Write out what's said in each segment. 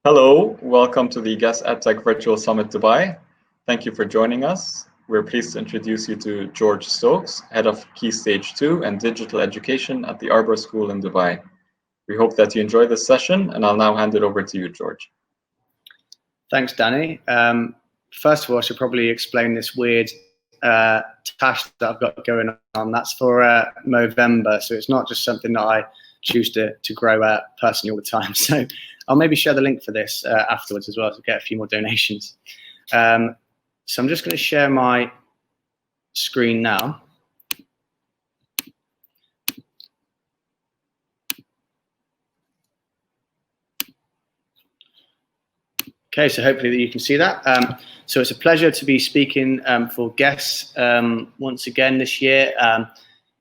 Hello, welcome to the Guest EdTech Virtual Summit Dubai. Thank you for joining us. We're pleased to introduce you to George Stokes, Head of Key Stage 2 and Digital Education at the Arbor School in Dubai. We hope that you enjoy this session, and I'll now hand it over to you, George. Thanks, Danny. First of all, I should probably explain this weird task that I've got going on. That's for Movember, so it's not just something that I choose to grow personally all the time. So I'll maybe share the link for this afterwards as well to get a few more donations. So I'm just going to share my screen now. Okay, so hopefully that you can see that. So it's a pleasure to be speaking for guests once again this year.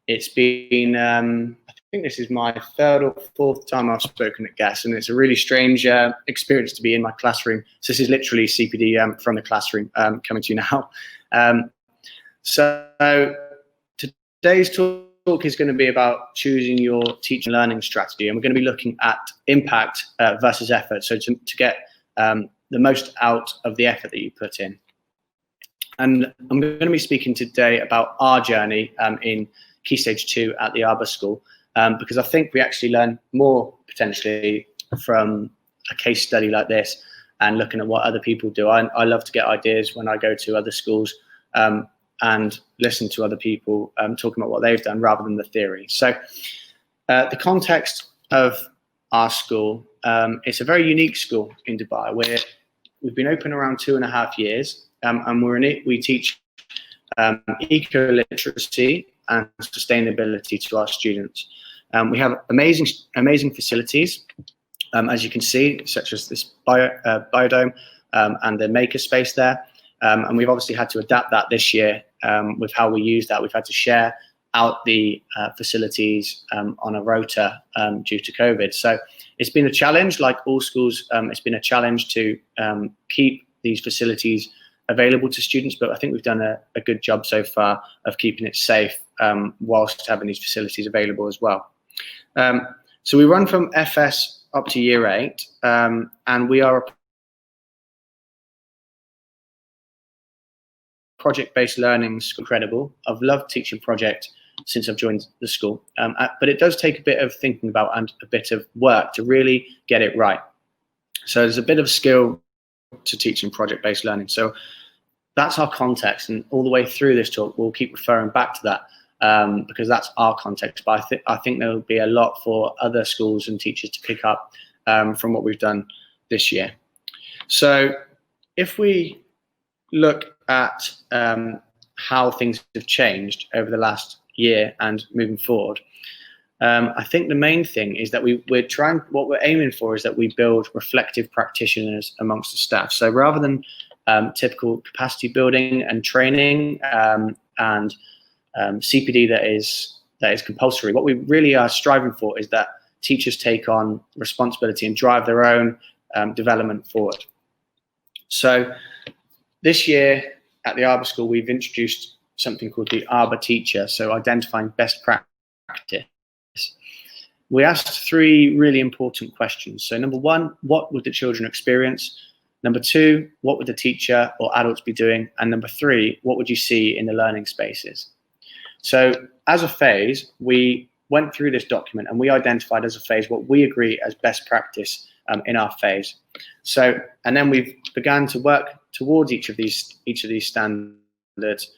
It's been, I think this is my third or fourth time I've spoken at guests, and it's a really strange experience to be in my classroom. So this is literally CPD from the classroom coming to you now. So today's talk is going to be about choosing your teaching and learning strategy, and we're going to be looking at impact versus effort. So to get the most out of the effort that you put in. And I'm going to be speaking today about our journey in Key Stage 2 at the Arbor School, because I think we actually learn more potentially from a case study like this and looking at what other people do. I love to get ideas when I go to other schools and listen to other people talking about what they've done rather than the theory. So the context of our school, it's a very unique school in Dubai where we've been open around 2.5 years, and we teach eco-literacy and sustainability to our students. We have amazing facilities, as you can see, such as this biodome and the maker space there. And we've obviously had to adapt that this year with how we use that. We've had to share out the facilities on a rota due to COVID. So it's been a challenge, like all schools. It's been a challenge to keep these facilities available to students, but I think we've done a good job so far of keeping it safe whilst having these facilities available as well. So we run from FS up to year 8, and we are a project-based learning school. Incredible. I've loved teaching project since I've joined the school, but it does take a bit of thinking about and a bit of work to really get it right. So there's a bit of skill to teaching project-based learning. So that's our context, and all the way through this talk, we'll keep referring back to that because that's our context. But I think there will be a lot for other schools and teachers to pick up from what we've done this year. So if we look at how things have changed over the last year and moving forward, I think the main thing is that what we're aiming for is that we build reflective practitioners amongst the staff. So rather than typical capacity building and training and CPD that is compulsory, what we really are striving for is that teachers take on responsibility and drive their own development forward. So this year at the Arbor School, we've introduced something called the Arbor Teacher, so identifying best practice. We asked 3 really important questions. So number 1, what would the children experience? Number 2, what would the teacher or adults be doing? And number 3, what would you see in the learning spaces? So as a phase, we went through this document and we identified as a phase what we agree as best practice in our phase. So, and then we've began to work towards each of these standards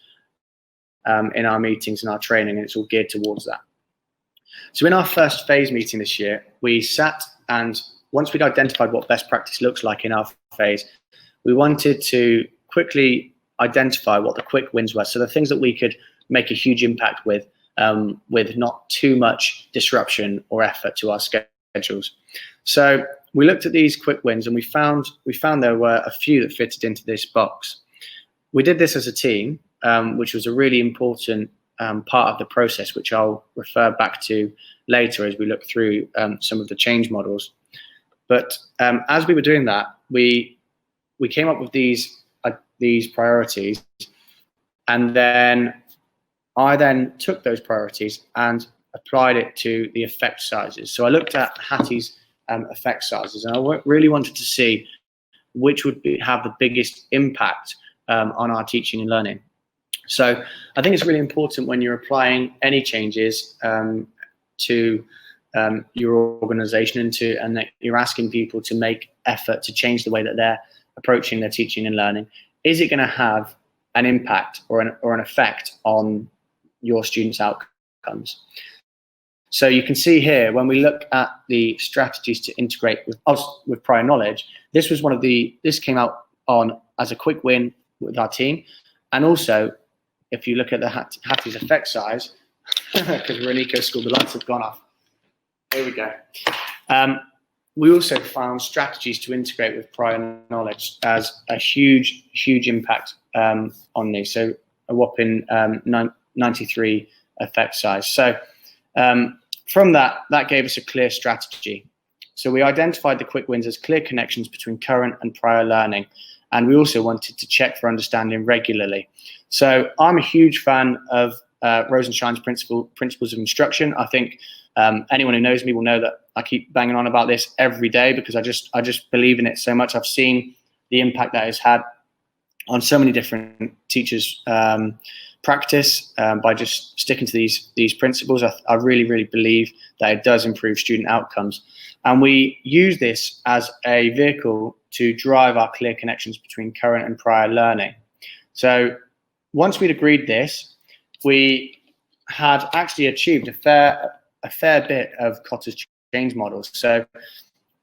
in our meetings and our training, and it's all geared towards that. So in our first phase meeting this year, we sat, and once we'd identified what best practice looks like in our phase, we wanted to quickly identify what the quick wins were. So the things that we could make a huge impact with not too much disruption or effort to our schedules. So we looked at these quick wins, and we found there were a few that fitted into this box. We did this as a team, which was a really important part of the process, which I'll refer back to later as we look through some of the change models. But as we were doing that, we came up with these priorities, and then I took those priorities and applied it to the effect sizes. So I looked at Hattie's effect sizes, and I really wanted to see which would have the biggest impact on our teaching and learning. So I think it's really important when you're applying any changes to your organization and that you're asking people to make effort to change the way that they're approaching their teaching and learning. Is it going to have an impact or an effect on your students' outcomes? So you can see here, when we look at the strategies to integrate with prior knowledge, this came out on as a quick win with our team. And also, if you look at the Hattie's effect size, because we're in eco school, the lights have gone off. Here we go. We also found strategies to integrate with prior knowledge as a huge impact on these. So a whopping 93 effect size. So from that gave us a clear strategy. So we identified the quick wins as clear connections between current and prior learning. And we also wanted to check for understanding regularly. So I'm a huge fan of Rosenshine's principles of instruction. I think anyone who knows me will know that I keep banging on about this every day because I just believe in it so much. I've seen the impact that it's had on so many different teachers' practice by just sticking to these principles. I really believe that it does improve student outcomes. And we use this as a vehicle to drive our clear connections between current and prior learning. So once we'd agreed this, we had actually achieved a fair bit of Kotter's change models. So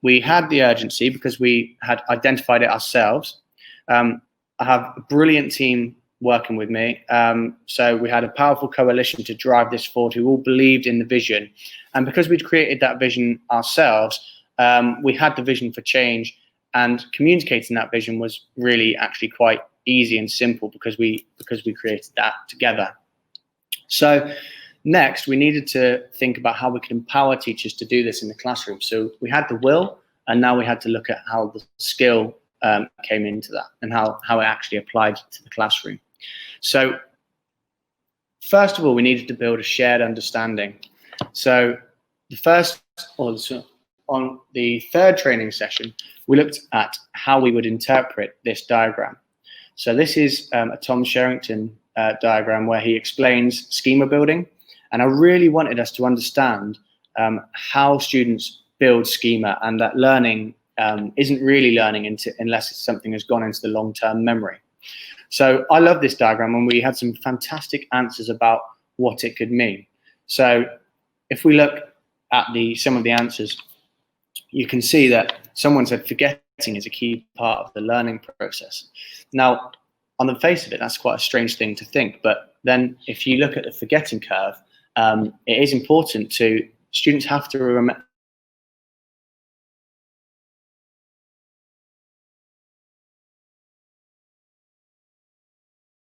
we had the urgency because we had identified it ourselves. I have a brilliant team working with me. So we had a powerful coalition to drive this forward who all believed in the vision. And because we'd created that vision ourselves, we had the vision for change, and communicating that vision was really actually quite easy and simple because we created that together. So next, we needed to think about how we could empower teachers to do this in the classroom. So we had the will, and now we had to look at how the skill came into that and how it actually applied to the classroom. So first of all, we needed to build a shared understanding. So on the third training session, we looked at how we would interpret this diagram. So this is a Tom Sherrington diagram where he explains schema building. And I really wanted us to understand how students build schema, and that learning isn't really learning unless something has gone into the long-term memory. So I love this diagram, and we had some fantastic answers about what it could mean. So if we look at some of the answers, you can see that someone said forgetting is a key part of the learning process. Now, on the face of it, that's quite a strange thing to think. But then if you look at the forgetting curve, it is important to, students have to remember,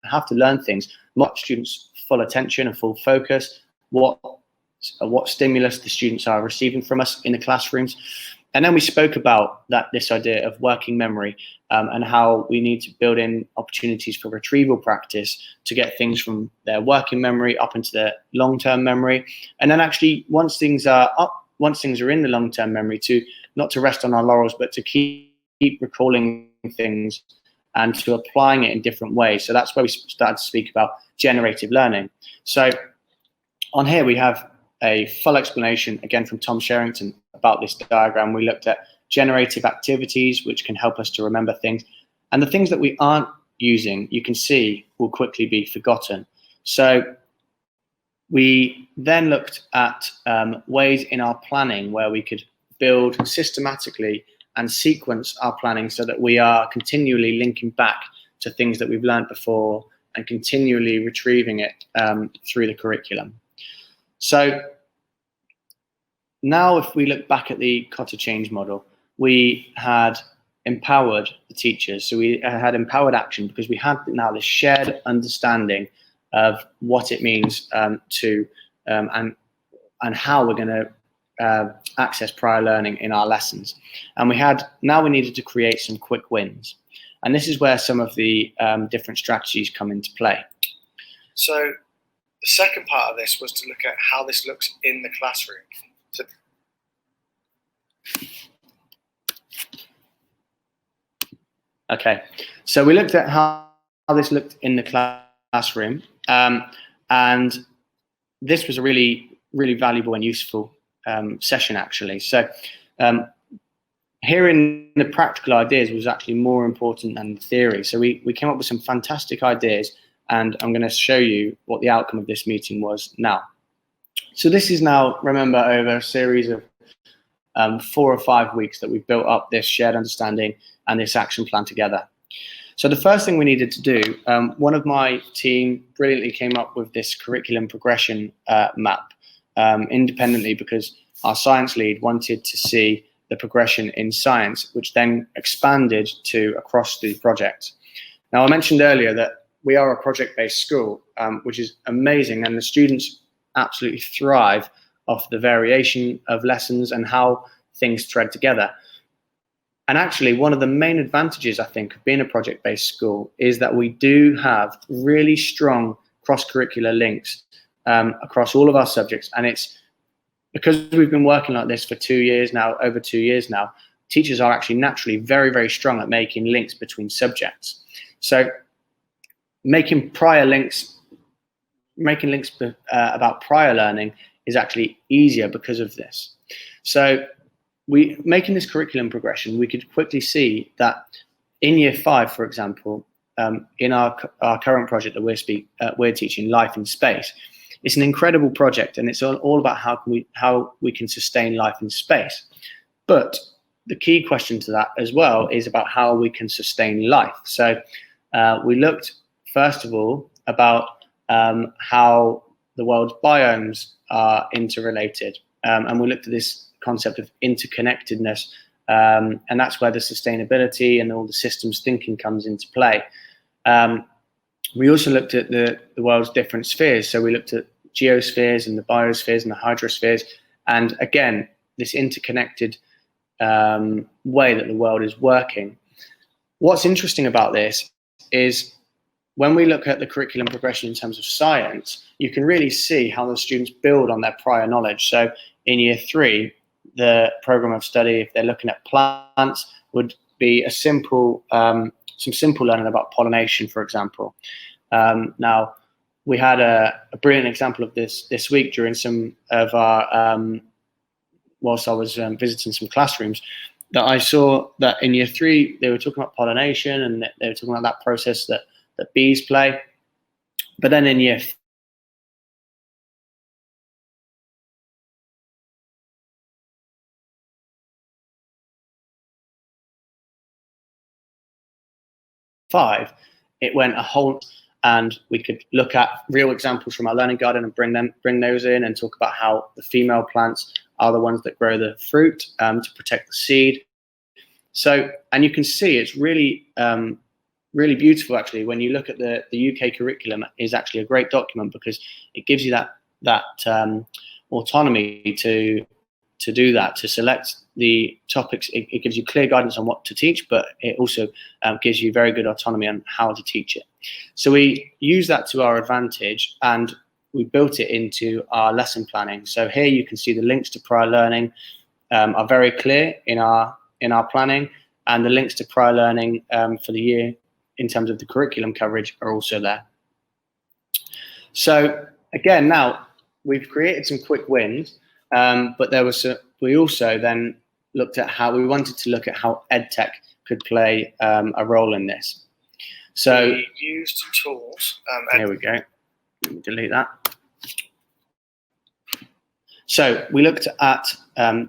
have to learn things, what students' full attention and full focus, what stimulus the students are receiving from us in the classrooms. And then we spoke about this idea of working memory and how we need to build in opportunities for retrieval practice to get things from their working memory up into their long-term memory. And then actually, once things are in the long-term memory, not to rest on our laurels, but to keep recalling things and to applying it in different ways. So that's where we started to speak about generative learning. So on here, we have a full explanation, again, from Tom Sherrington about this diagram. We looked at generative activities, which can help us to remember things. And the things that we aren't using, you can see, will quickly be forgotten. So we then looked at ways in our planning where we could build systematically and sequence our planning so that we are continually linking back to things that we've learned before and continually retrieving it through the curriculum. So now if we look back at the Kotter change model, we had empowered the teachers. So we had empowered action because we had now this shared understanding of what it means and how we're going to access prior learning in our lessons. And now we needed to create some quick wins. And this is where some of the different strategies come into play. So the second part of this was to look at how this looks in the classroom. Okay, so we looked at how this looked in the classroom, and this was a really, really valuable and useful session, actually. So hearing the practical ideas was actually more important than the theory. So we came up with some fantastic ideas, and I'm going to show you what the outcome of this meeting was now. So this is now, remember, over a series of 4 or 5 weeks that we've built up this shared understanding and this action plan together. So the first thing we needed to do, one of my team brilliantly came up with this curriculum progression map independently, because our science lead wanted to see the progression in science, which then expanded to across the project. Now, I mentioned earlier that we are a project-based school, which is amazing, and the students absolutely thrive off the variation of lessons and how things thread together. And actually, one of the main advantages, I think, of being a project-based school is that we do have really strong cross-curricular links across all of our subjects. And it's because we've been working like this for 2 years now, over 2 years now, teachers are actually naturally very, very strong at making links between subjects. So making links about prior learning is actually easier because of this. So making this curriculum progression, we could quickly see that in year 5, for example, in our current project that we're teaching, Life in Space, it's an incredible project, and it's all about how we can sustain life in space. But the key question to that as well is about how we can sustain life. So we looked, first of all, about how the world's biomes are interrelated, and we looked at this concept of interconnectedness, and that's where the sustainability and all the systems thinking comes into play. We also looked at the world's different spheres. So we looked at geospheres and the biospheres and the hydrospheres, and again, this interconnected way that the world is working. What's interesting about this is when we look at the curriculum progression in terms of science, you can really see how the students build on their prior knowledge. So in year 3, the program of study, if they're looking at plants, would be a simple, some simple learning about pollination, for example. Now, we had a brilliant example of this week during some of our, whilst I was visiting some classrooms, that I saw that in year 3, they were talking about pollination, and they were talking about that process that bees play. But then in year 5, it went a whole, and we could look at real examples from our learning garden and bring those in and talk about how the female plants are the ones that grow the fruit to protect the seed. So, and you can see it's really, really beautiful actually. When you look at the UK curriculum, is actually a great document because it gives you that autonomy to do that, to select the topics. It gives you clear guidance on what to teach, but it also gives you very good autonomy on how to teach it. So we use that to our advantage, and we built it into our lesson planning. So here you can see the links to prior learning are very clear in our planning, and the links to prior learning for the year in terms of the curriculum coverage are also there. So again, now we've created some quick wins, but we also then looked at how we wanted to look at how EdTech could play a role in this. So we used tools. Here we go. Let me delete that. So we looked at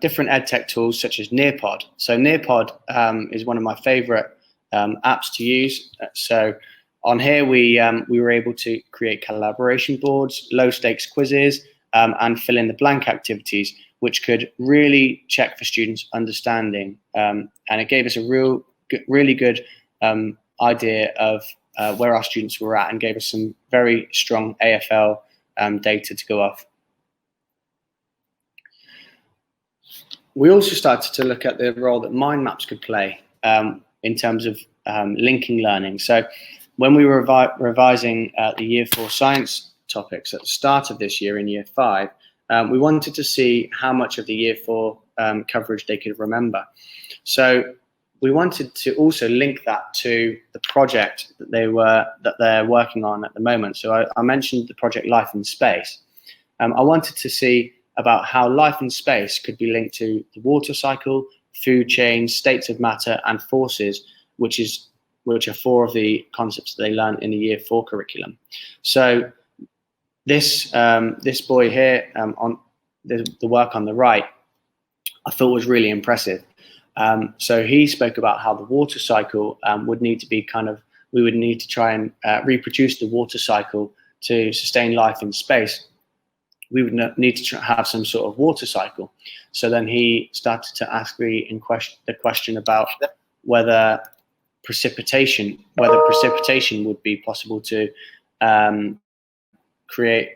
different EdTech tools such as Nearpod. So Nearpod is one of my favorite apps to use. So on here, we were able to create collaboration boards, low stakes quizzes, and fill in the blank activities, which could really check for students' understanding. And it gave us a really good idea of where our students were at, and gave us some very strong AFL data to go off. We also started to look at the role that mind maps could play in terms of linking learning. So when we were revising the year 4 science topics at the start of this year in year 5, we wanted to see how much of the year 4 coverage they could remember. So we wanted to also link that to the project that they're working on at the moment. So I mentioned the project Life in Space. I wanted to see about how life in space could be linked to the water cycle, food chains, states of matter, and forces, which are 4 of the concepts that they learn in the Year 4 curriculum. So this boy here, on the work on the right, I thought was really impressive. So he spoke about how the water cycle would need to be we would need to try and reproduce the water cycle to sustain life in space. We would need to have some sort of water cycle. So then he started to ask me the question about whether precipitation would be possible to create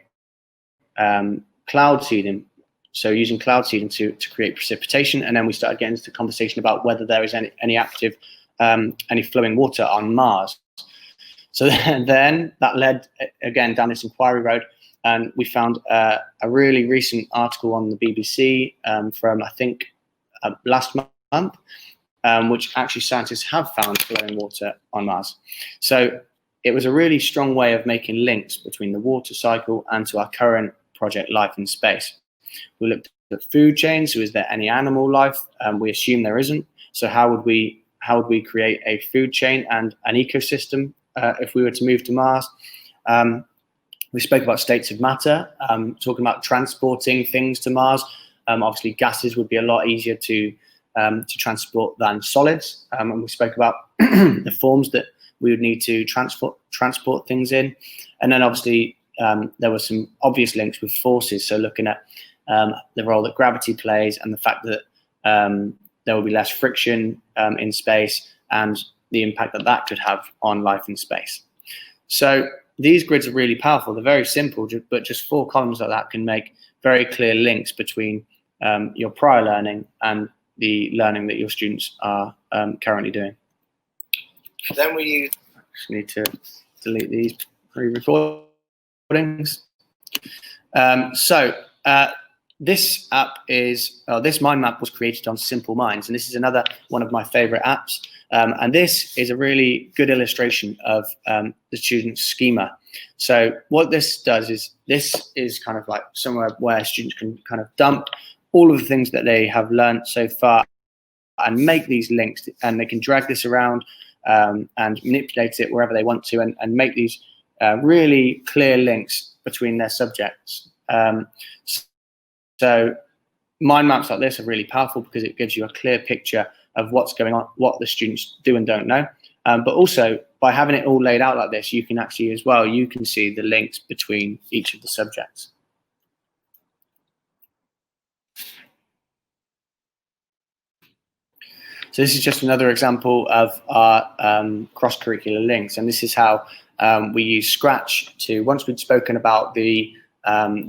cloud seeding. So using cloud seeding to create precipitation. And then we started getting into the conversation about whether there is any active, any flowing water on Mars. So then that led, again, down this inquiry road. And we found a really recent article on the BBC from, I think, last month, which actually scientists have found flowing water on Mars. So it was a really strong way of making links between the water cycle and to our current project Life in Space. We looked at food chains. So is there any animal life? We assume there isn't. So how would we create a food chain and an ecosystem if we were to move to Mars? We spoke about states of matter, talking about transporting things to Mars. Obviously, gases would be a lot easier to transport than solids. And we spoke about the forms that we would need to transport things in. And then obviously, there were some obvious links with forces. So looking at the role that gravity plays and the fact that there will be less friction in space and the impact that could have on life in space. So these grids are really powerful. They're very simple, but just 4 columns like that can make very clear links between your prior learning and the learning that your students are currently doing. Then we just need to delete these pre-recordings. This app this mind map was created on Simple Minds, and this is another one of my favorite apps. And this is a really good illustration of the student's schema. So what this does is, this is kind of like somewhere where students can kind of dump all of the things that they have learned so far and make these links, and they can drag this around and manipulate it wherever they want to, and make these really clear links between their subjects. So mind maps like this are really powerful because it gives you a clear picture of what's going on, what the students do and don't know. But also, by having it all laid out like this, you can actually as well, you can see the links between each of the subjects. So this is just another example of our cross-curricular links. And this is how we use Scratch to, once we'd spoken about the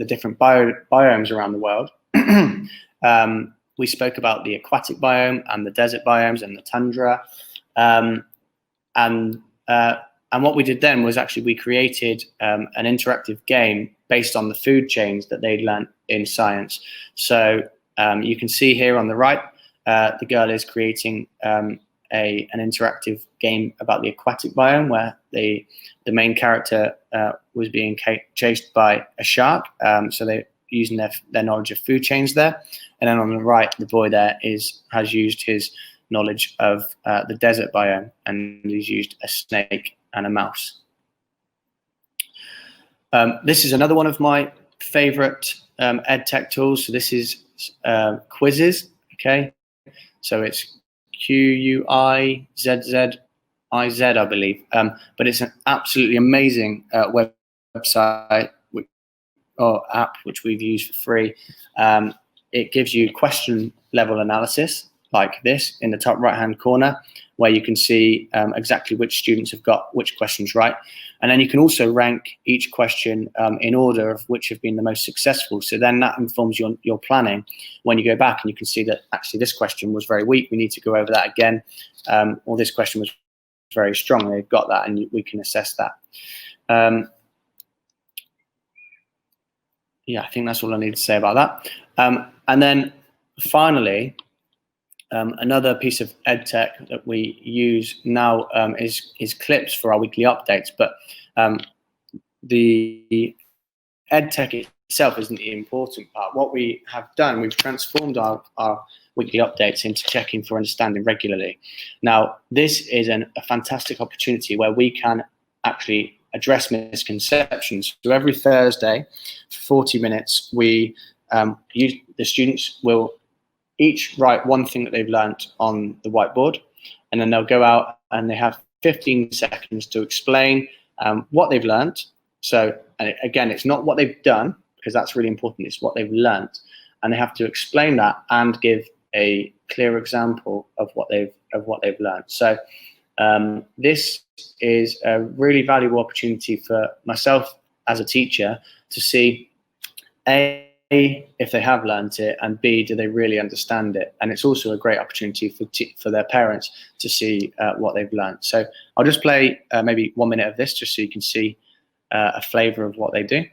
different biomes around the world, we spoke about the aquatic biome and the desert biomes and the tundra. And what we did then was actually we created an interactive game based on the food chains that they'd learned in science. So you can see here on the right, the girl is creating an interactive game about the aquatic biome, where the main character was being chased by a shark. So they're using their knowledge of food chains there. And then on the right, the boy there has used his knowledge of the desert biome, and he's used a snake and a mouse. This is another one of my favorite ed tech tools. So this is quizzes. Okay, so it's QUIZZIZ, I believe, but it's an absolutely amazing website or app which we've used for free. It gives you question level analysis like this in the top right hand corner, where you can see exactly which students have got which questions right. And then you can also rank each question in order of which have been the most successful. So then that informs your planning when you go back, and you can see that actually this question was very weak, we need to go over that again, or this question was very strong, they've got that, and we can assess that. Yeah, I think that's all I need to say about that. And then finally, Another piece of ed tech that we use now is clips for our weekly updates, but the ed tech itself isn't the important part. What we have done, we've transformed our weekly updates into checking for understanding regularly. Now, this is a fantastic opportunity where we can actually address misconceptions. So every Thursday, for 40 minutes, the students will each write one thing that they've learnt on the whiteboard, and then they'll go out and they have 15 seconds to explain what they've learnt. So again, it's not what they've done, because that's really important, it's what they've learnt. And they have to explain that and give a clear example of what they've learnt. So this is a really valuable opportunity for myself as a teacher to see A, if they have learnt it, and B, do they really understand it? And it's also a great opportunity for their parents to see what they've learnt. So I'll just play maybe 1 minute of this, just so you can see a flavour of what they do.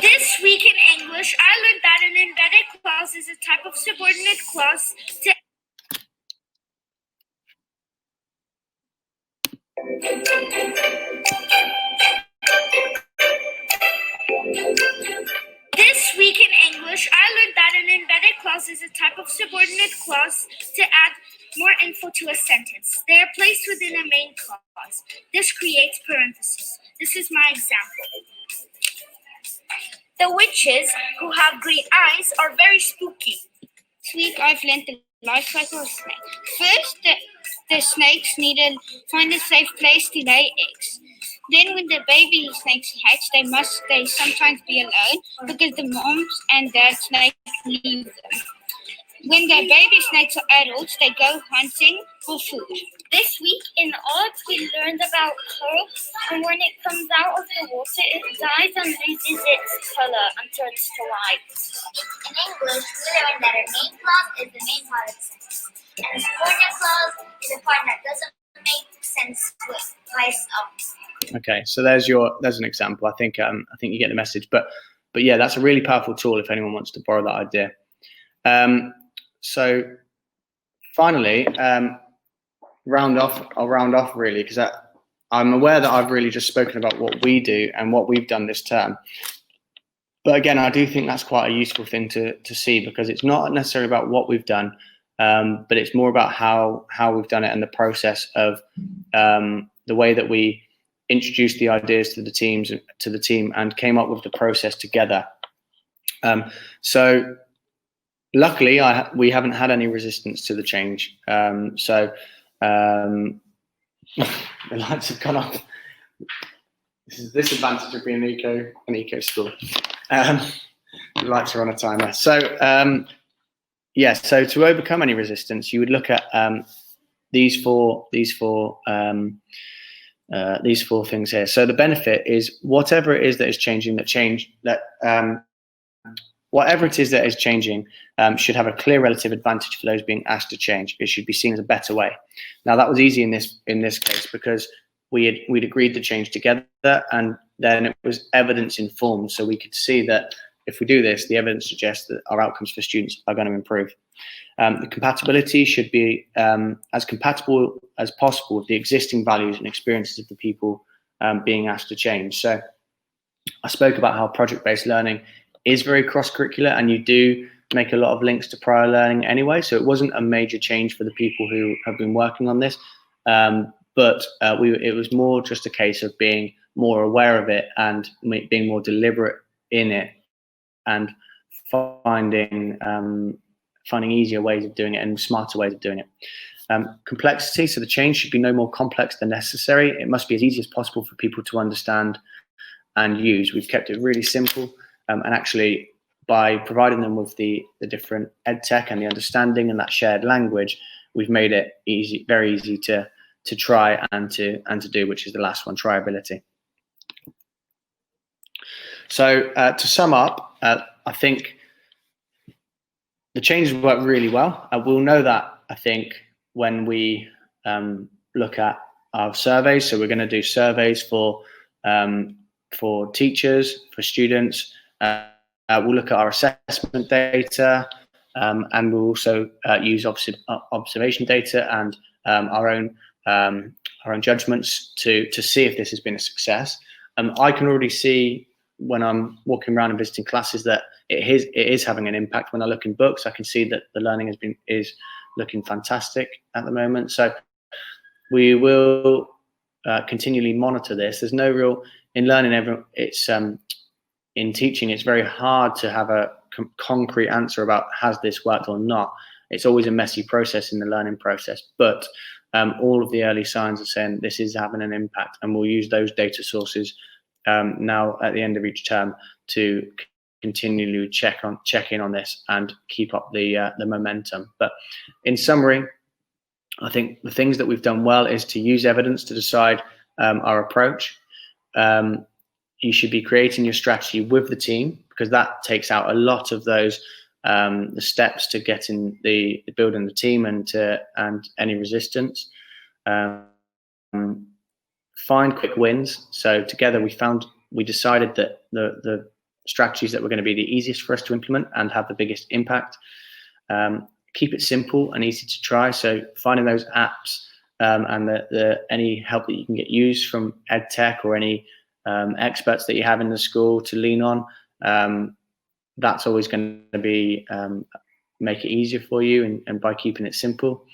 This week in English, I learned that an embedded clause is a type of subordinate clause to This week in English, I learned that an embedded clause is a type of subordinate clause to add more info to a sentence. They are placed within a main clause. This creates parentheses. This is my example. The witches who have green eyes are very spooky. This week I've learned the life cycle of snakes. First, the snakes need to find a safe place to lay eggs. Then when the baby snakes hatch, they sometimes be alone because the moms and dad snake leave them. When the baby snakes are adults, they go hunting for food. This week in art, we learned about coral, and when it comes out of the water, it dies and loses its color until it's white. In English, we learned that a main clause is the main part of the sentence, and a subordinate clause is a part that doesn't make sense by itself. Okay, so there's an example. I think you get the message. But yeah, that's a really powerful tool if anyone wants to borrow that idea. So finally, I'll round off really, because I'm aware that I've really just spoken about what we do and what we've done this term. But again, I do think that's quite a useful thing to see, because it's not necessarily about what we've done, but it's more about how we've done it and the process of the way that we introduced the ideas to the team and came up with the process together. So luckily, we haven't had any resistance to the change. The lights have gone off. This is this advantage of being an eco school. The lights are on a timer. So so to overcome any resistance, you would look at these four things here. So the benefit is whatever it is that is changing, whatever it is that is changing should have a clear relative advantage for those being asked to change. It should be seen as a better way. Now that was easy in this case because we'd agreed to change together, and then it was evidence informed. So we could see that if we do this, the evidence suggests that our outcomes for students are going to improve. The compatibility should be as compatible as possible with the existing values and experiences of the people being asked to change. So I spoke about how project-based learning is very cross-curricular, and you do make a lot of links to prior learning anyway. So it wasn't a major change for the people who have been working on this, but it was more just a case of being more aware of it and being more deliberate in it, and finding easier ways of doing it and smarter ways of doing it. Complexity, so the change should be no more complex than necessary. It must be as easy as possible for people to understand and use. We've kept it really simple, and actually by providing them with the different ed tech and the understanding and that shared language, we've made it very easy to try and to do, which is the last one, tryability. So to sum up, I think the changes work really well. We'll know that, I think, when we look at our surveys. So we're going to do surveys for for teachers, for students. We'll look at our assessment data, and we'll also use observation data and our own judgments to see if this has been a success. I can already see when I'm walking around and visiting classes that it is having an impact. When I look in books, I can see that the learning is looking fantastic at the moment. So we will continually monitor this. There's no real in learning. It's in teaching. It's very hard to have a concrete answer about has this worked or not. It's always a messy process in the learning process, but all of the early signs are saying this is having an impact, and we'll use those data sources now at the end of each term to continually check in on this and keep up the momentum. But in summary, I think the things that we've done well is to use evidence to decide our approach. You should be creating your strategy with the team, because that takes out a lot of those the steps to getting the building the team and any resistance. Find quick wins. So together we decided that the strategies that were going to be the easiest for us to implement and have the biggest impact. Keep it simple and easy to try. So finding those apps and any help that you can get used from EdTech or any experts that you have in the school to lean on, that's always going to be make it easier for you, and by keeping it simple.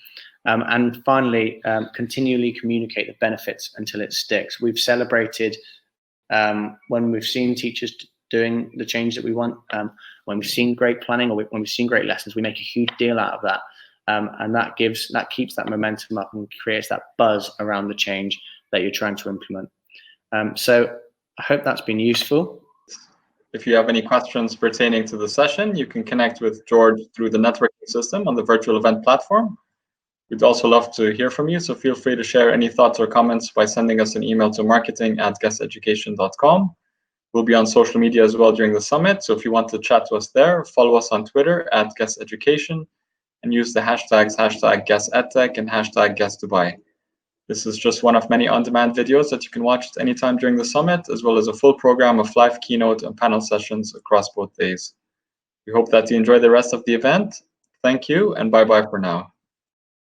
And finally, continually communicate the benefits until it sticks. We've celebrated when we've seen teachers doing the change that we want, when we've seen great planning or when we've seen great lessons, we make a huge deal out of that. And that keeps that momentum up and creates that buzz around the change that you're trying to implement. So I hope that's been useful. If you have any questions pertaining to the session, you can connect with George through the networking system on the virtual event platform. We'd also love to hear from you, so feel free to share any thoughts or comments by sending us an email to marketing@guesteducation.com. We'll be on social media as well during the summit, so if you want to chat to us there, follow us on Twitter @guesteducation and use the hashtags #guestedtech and #guestdubai. This is just one of many on-demand videos that you can watch at any time during the summit, as well as a full program of live keynote and panel sessions across both days. We hope that you enjoy the rest of the event. Thank you, and bye-bye for now.